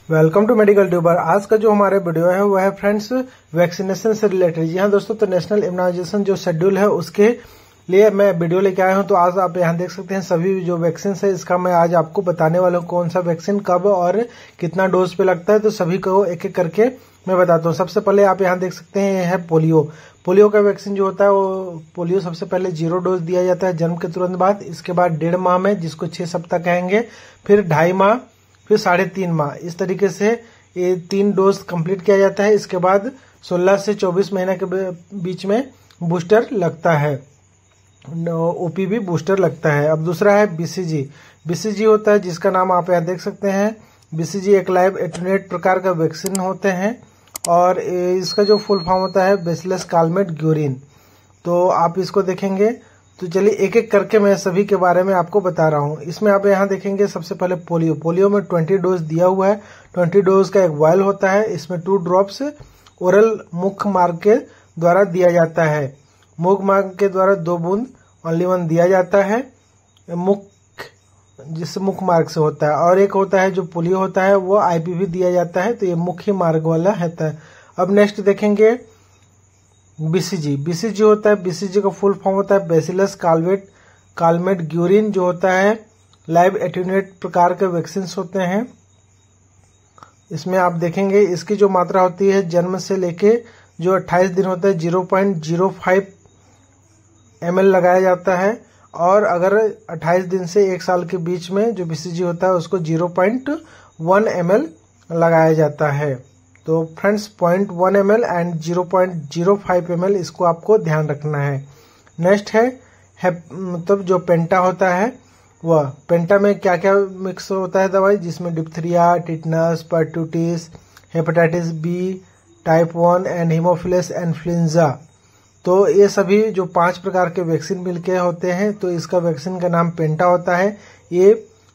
Welcome to medical tuber. आज का जो हमारे वीडियो है वो है फ्रेंड्स वैक्सीनेशन से रिलेटेड। जी हाँ दोस्तों, तो नेशनल इम्यूनाइजेशन जो शेड्यूल है उसके लिए मैं वीडियो लेके आया हूँ। तो आज आप यहाँ देख सकते हैं सभी जो वैक्सीन है इसका मैं आज आपको बताने वाला हूँ कौन सा वैक्सीन कब और कितना डोज पे लगता है। तो सभी को एक एक करके मैं बताता हूँ। सबसे पहले आप यहाँ देख सकते हैं है पोलियो का वैक्सीन जो होता है वो पोलियो सबसे पहले 0 डोज दिया जाता है जन्म के तुरंत बाद। इसके बाद 1.5 माह में, जिसको 6 सप्ताह कहेंगे, फिर 2.5 माह, फिर 3.5 माह। इस तरीके से ये 3 डोज कंप्लीट किया जाता है। इसके बाद 16 से 24 महीने के बीच में बूस्टर लगता है, ओपीवी बूस्टर लगता है। अब दूसरा है बीसीजी होता है, जिसका नाम आप यहाँ देख सकते हैं। बीसीजी एक लाइव एटेन्यूएट प्रकार का वैक्सीन होते हैं और इसका जो फुल फॉर्म होता है बैसिलस कालमेट ग्यूरिन। तो आप इसको देखेंगे। तो चलिए एक एक करके मैं सभी के बारे में आपको बता रहा हूँ। इसमें आप यहाँ देखेंगे सबसे पहले पोलियो में 20 डोज दिया हुआ है। 20 डोज का एक वायल होता है। इसमें 2 ड्रॉप्स ओरल मुख्य मार्ग के द्वारा दिया जाता है। मुख्य मार्ग के द्वारा 2 बूंद ओनली 1 दिया जाता है, जिससे मुख्य मार्ग से होता है। और एक होता है जो पोलियो होता है वो आईपीवी दिया जाता है। तो ये मुख्य मार्ग वाला रहता है। अब नेक्स्ट देखेंगे बीसीजी होता है। बीसीजी का फुल फॉर्म होता है बैसिलस कालमेट ग्यूरिन, जो होता है लाइव एटेन्यूएट प्रकार के वैक्सीन होते हैं। इसमें आप देखेंगे इसकी जो मात्रा होती है जन्म से लेके जो 28 दिन होता है 0.05 ml लगाया जाता है। और अगर 28 दिन से 1 साल के बीच में जो बीसीजी होता है उसको 0.1 ml लगाया जाता है। तो फ्रेंड्स 0.1 ml एंड 0.05 ml इसको आपको ध्यान रखना है। नेक्स्ट है मतलब जो पेंटा होता है, वह पेंटा में क्या क्या मिक्स होता है दवाई, जिसमें diphtheria, tetanus, pertussis, hepatitis B type 1 and haemophilus influenza. तो ये सभी जो 5 प्रकार के वैक्सीन मिलके होते हैं। तो इसका वैक्सीन का नाम पेंटा होता है। ये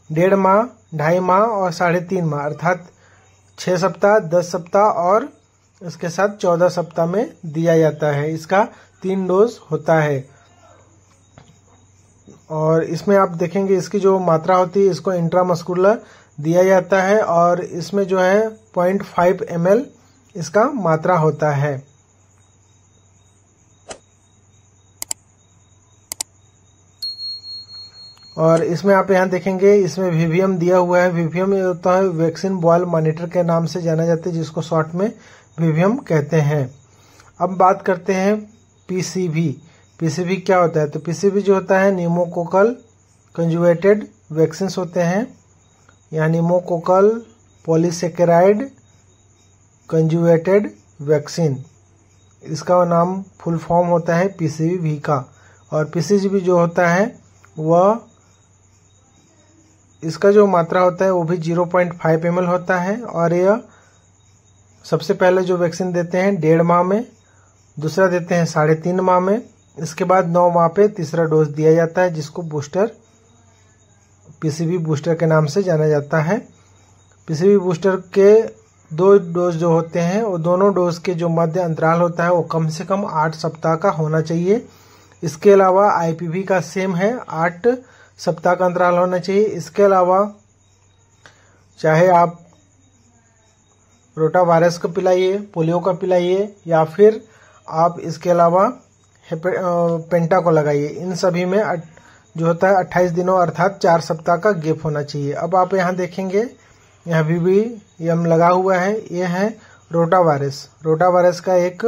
1.5 माह, 2.5 माह और 3.5 माह अर्थात 6 सप्ताह, 10 सप्ताह और इसके साथ 14 सप्ताह में दिया जाता है। इसका 3 डोज होता है। और इसमें आप देखेंगे इसकी जो मात्रा होती है इसको इंट्रामस्कुलर दिया जाता है और इसमें जो है 0.5 ml इसका मात्रा होता है। और इसमें आप यहाँ देखेंगे इसमें वीवीएम दिया हुआ है। वीवीएम ये होता है वैक्सीन बॉयल मॉनिटर के नाम से जाना जाता है, जिसको शॉर्ट में वीवीएम कहते हैं। अब बात करते हैं पीसीवी क्या होता है। तो पीसीवी जो होता है न्यूमोकोकल कंजुगेटेड वैक्सीन होते हैं, या न्यूमोकोकल पॉलीसेकेराइड कंजुगेटेड वैक्सीन, इसका नाम फुल फॉर्म होता है पीसीवी का। और पीसीवी जो होता है वह इसका जो मात्रा होता है वो भी 0.5 ml होता है। और यह सबसे पहले जो वैक्सीन देते हैं 1.5 माह में, दूसरा देते हैं 3.5 माह में, इसके बाद 9 माह पे तीसरा डोज दिया जाता है, जिसको बूस्टर पीसीवी बूस्टर के नाम से जाना जाता है। पीसीवी बूस्टर के 2 डोज जो होते हैं वो दोनों डोज के जो मध्य अंतराल होता है वो कम से कम 8 सप्ताह का होना चाहिए। इसके अलावा आईपीवी का सेम है, 8 सप्ताह का अंतराल होना चाहिए। इसके अलावा चाहे आप रोटा वायरस को पिलाइए, पोलियो का पिलाइए, या फिर आप इसके अलावा पेंटा को लगाइए, इन सभी में जो होता है 28 दिनों अर्थात 4 सप्ताह का गैप होना चाहिए। अब आप यहाँ देखेंगे यहाँ वीवीएम लगा हुआ है। ये है रोटा वायरस का एक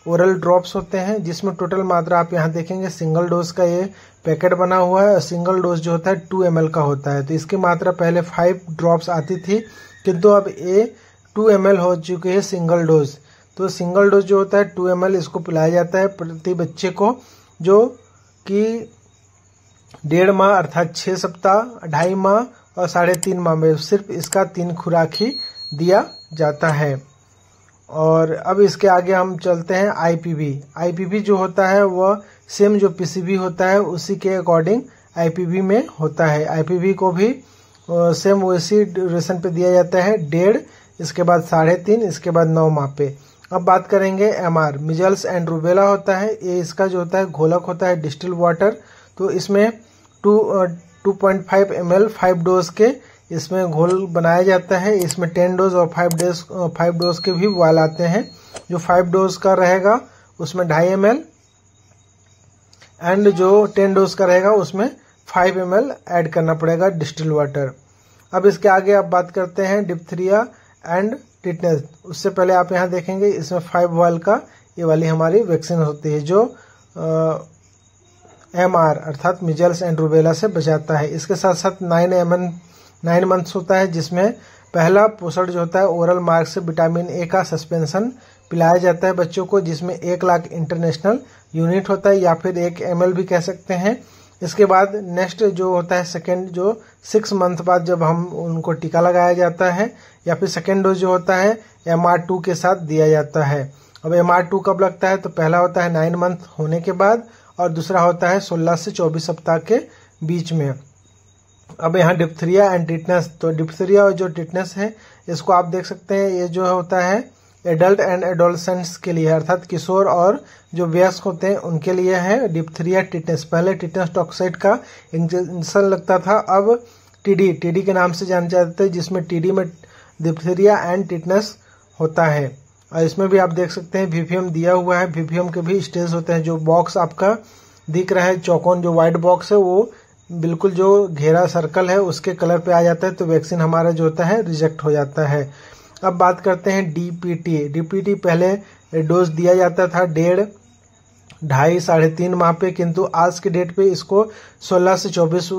ओरल ड्रॉप्स होते हैं, जिसमें टोटल मात्रा आप यहाँ देखेंगे सिंगल डोज का ये पैकेट बना हुआ है। और सिंगल डोज जो होता है 2 ml का होता है। तो इसकी मात्रा पहले 5 ड्रॉप्स आती थी, किंतु अब ये 2 ml हो चुकी है सिंगल डोज। तो सिंगल डोज जो होता है 2 ml इसको पिलाया जाता है प्रति बच्चे को, जो कि 1.5 माह अर्थात 6 सप्ताह, 2.5 माह और 3.5 माह में सिर्फ इसका 3 खुराक ही दिया जाता है। और अब इसके आगे हम चलते हैं आईपीवी जो होता है वह सेम जो पीसीवी होता है उसी के अकॉर्डिंग आईपीवी में होता है। आईपीवी को भी सेम उसी ड्यूरेशन पे दिया जाता है, 1.5, इसके बाद 3.5, इसके बाद 9 माह पे। अब बात करेंगे एमआर, मिजल्स एंड रूबेला होता है। ये इसका जो होता है घोलक होता है डिस्टिल वाटर। तो इसमें 2.5 ml 5 डोज के इसमें घोल बनाया जाता है। इसमें 10 डोज और 5 डोज के भी वाल आते हैं। जो 5 डोज का रहेगा उसमें 2.5 ml एंड जो 10 डोज का रहेगा उसमें 5 ml ऐड करना पड़ेगा डिस्टिल वाटर। अब इसके आगे आप बात करते हैं डिप्थीरिया एंड टिटनेस। उससे पहले आप यहाँ देखेंगे इसमें 5 वाल का ये वाली हमारी वैक्सीन होती है जो MR अर्थात मिजल्स एंड रूबेला से बचाता है। इसके साथ साथ 9 मंथ्स होता है जिसमें पहला पोषण जो होता है ओरल मार्ग से विटामिन ए का सस्पेंशन पिलाया जाता है बच्चों को, जिसमें 1 लाख इंटरनेशनल यूनिट होता है या फिर 1 ml भी कह सकते हैं। इसके बाद नेक्स्ट जो होता है सेकेंड, जो 6 मंथ बाद जब हम उनको टीका लगाया जाता है या फिर सेकेंड डोज जो होता है MR2 के साथ दिया जाता है। अब MR2 कब लगता है? तो पहला होता है 9 मंथ होने के बाद और दूसरा होता है 16 से 24 सप्ताह के बीच में। अब यहाँ डिप्थीरिया एंड टिटनेस, तो डिप्थीरिया और जो टिटनेस है इसको आप देख सकते हैं ये जो होता है एडल्ट एंड एडोलसेंट्स के लिए अर्थात किशोर और जो वयस्क होते हैं उनके लिए है डिप्थीरिया टिटनेस। पहले टिटनेस टॉक्साइड का इंजेक्शन लगता था, अब टीडी के नाम से जाने जाते हैं, जिसमें टीडी में डिप्थीरिया एंड टिटनेस होता है। और इसमें भी आप देख सकते हैं VVM दिया हुआ है। VVM के भी स्टेज होते हैं। जो बॉक्स आपका दिख रहा है चौकोन, जो व्हाइट बॉक्स है वो बिल्कुल जो घेरा सर्कल है उसके कलर पे आ जाता है तो वैक्सीन हमारा जो होता है रिजेक्ट हो जाता है। अब बात करते हैं DPT पहले डोज दिया जाता था 1.5, 2.5, 3.5 माह पे, किंतु आज के डेट पे इसको 16 से 24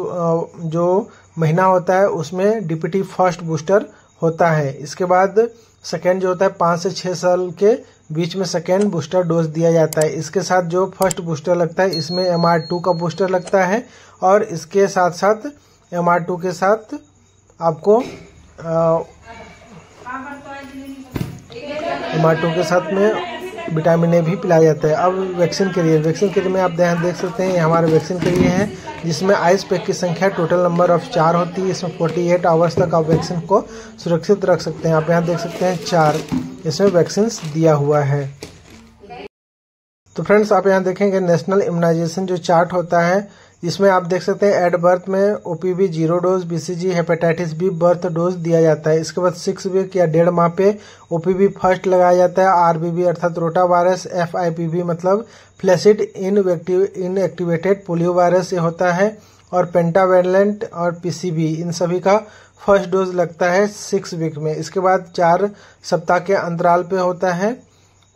जो महीना होता है उसमें DPT फर्स्ट बूस्टर होता है। इसके बाद सेकेंड जो होता है 5 से 6 साल के बीच में सेकेंड बूस्टर डोज दिया जाता है। इसके साथ जो फर्स्ट बूस्टर लगता है इसमें MR2 का बूस्टर लगता है और इसके साथ साथ MR2 के साथ आपको MR2 के साथ में विटामिन ए भी पिलाया जाता है। अब वैक्सीन कैरियर में आप देख सकते हैं ये हमारे वैक्सीन कैरियर है जिसमें आइस पैक की संख्या टोटल नंबर ऑफ 4 होती है। इसमें 48 आवर्स तक आप वैक्सीन को सुरक्षित रख सकते हैं। आप यहाँ देख सकते हैं 4 इसमें वैक्सीन दिया हुआ है। तो फ्रेंड्स आप यहाँ देखेंगे नेशनल इम्यूनाइजेशन जो चार्ट होता है इसमें आप देख सकते हैं एट बर्थ में OPV 0 dose, BCG hepatitis B birth dose दिया जाता है। इसके बाद 6 वीक या 1.5 माह पे OPV फर्स्ट लगाया जाता है। RBV अर्थात रोटा वायरस, FIPV मतलब फ्लैसिड इनएक्टिवेटेड पोलियो वायरस ये होता है, और पेंटावेलेंट और PCV इन सभी का फर्स्ट डोज लगता है 6 वीक में। इसके बाद 4 सप्ताह के अंतराल पे होता है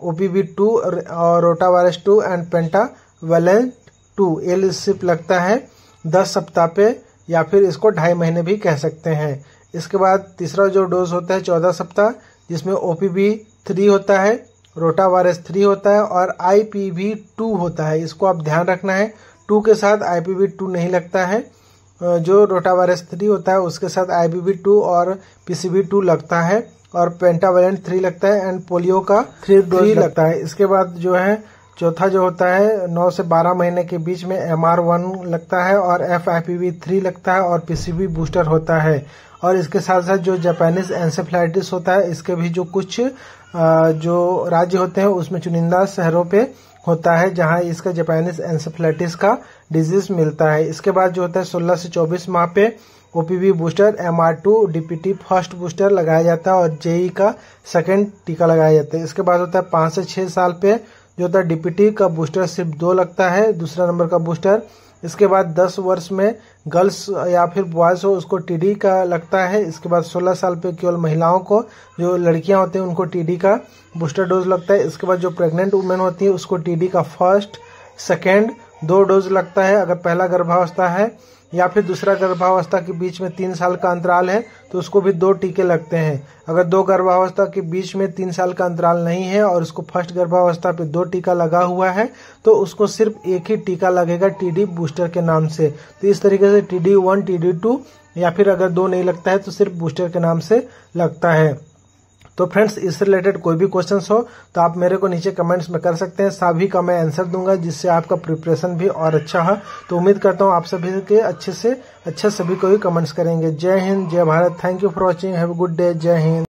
OPV 2 और rota virus 2 and pentavalent 2 else if लगता है 10 सप्ताह पे, या फिर इसको 2.5 महीने भी कह सकते हैं। इसके बाद तीसरा जो डोज होता है 14 सप्ताह जिसमें OPV 3 होता है, रोटा वायरस 3 होता है और IPV 2 होता है। इसको आप ध्यान रखना है 2 के साथ IPV 2 नहीं लगता है। जो रोटा वायरस 3 होता है उसके साथ IPV 2 और PCV 2 लगता है और पेंटावेलेंट 3 लगता है एंड पोलियो का 3 डोज लगता है। इसके बाद जो है चौथा जो होता है 9 से 12 महीने के बीच में MR1 लगता है और FIPV 3 लगता है और PCV बूस्टर होता है। और इसके साथ साथ जो जापानीज एन्सेफेलाइटिस होता है इसके भी जो कुछ जो राज्य होते हैं उसमें चुनिंदा शहरों पे होता है जहां इसका जापानीज एन्सेफेलाइटिस का डिजीज मिलता है। इसके बाद जो होता है 16 से 24 माह पे OPV booster, MR2 DPT first booster लगाया जाता है और JE का सेकेंड टीका लगाया जाता है। इसके बाद होता है 5 से 6 साल पे जो होता है DPT का बूस्टर सिर्फ 2 लगता है, दूसरा नंबर का बूस्टर। इसके बाद 10 वर्ष में गर्ल्स या फिर बॉयज हो उसको TD का लगता है। इसके बाद 16 साल पे केवल महिलाओं को, जो लड़कियां होती हैं उनको TD का बूस्टर डोज लगता है। इसके बाद जो प्रेग्नेंट वुमेन होती है उसको TD का फर्स्ट सेकेंड 2 डोज लगता है। अगर पहला गर्भावस्था है या फिर दूसरा गर्भावस्था के बीच में 3 साल का अंतराल है तो उसको भी 2 टीके लगते हैं। अगर 2 गर्भावस्था के बीच में 3 साल का अंतराल नहीं है और उसको फर्स्ट गर्भावस्था पे 2 टीका लगा हुआ है तो उसको सिर्फ एक ही टीका लगेगा TD बूस्टर के नाम से। तो इस तरीके से TD1, TD2 या फिर अगर 2 नहीं लगता है तो सिर्फ बूस्टर के नाम से लगता है। तो फ्रेंड्स इससे रिलेटेड कोई भी क्वेश्चंस हो तो आप मेरे को नीचे कमेंट्स में कर सकते हैं, सभी का मैं आंसर दूंगा जिससे आपका प्रिपरेशन भी और अच्छा हो। तो उम्मीद करता हूँ आप सभी के अच्छे से अच्छा सभी को ही कमेंट्स करेंगे। जय हिंद, जय Bharat. Thank you for watching, have a good day. जय हिंद।